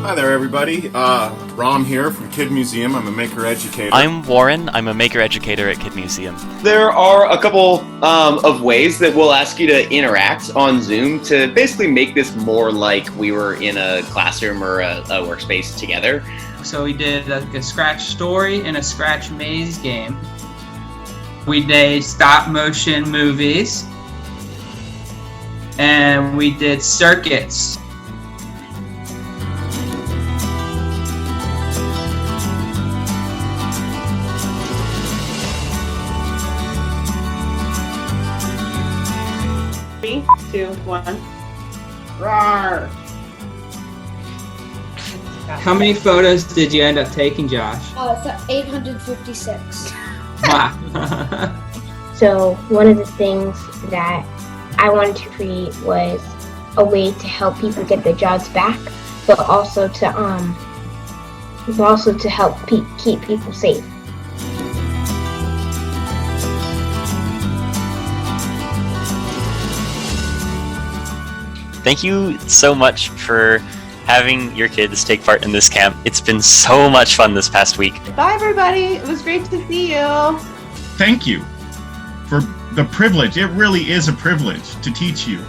Hi there, everybody. Rom here from Kid Museum. I'm a maker educator. I'm Warren. I'm a maker educator at Kid Museum. There are a couple of ways that we'll ask you to interact on Zoom to basically make this more like we were in a classroom or a workspace together. So we did a Scratch story and a Scratch maze game. We did stop motion movies. And we did circuits. Three, two, one. Roar! How many photos did you end up taking, Josh? So 856. Wow. So one of the things that I wanted to create was a way to help people get their jobs back, but also to help keep people safe. Thank you so much for having your kids take part in this camp. It's been so much fun this past week. Bye, everybody. It was great to see you. Thank you for the privilege. It really is a privilege to teach you.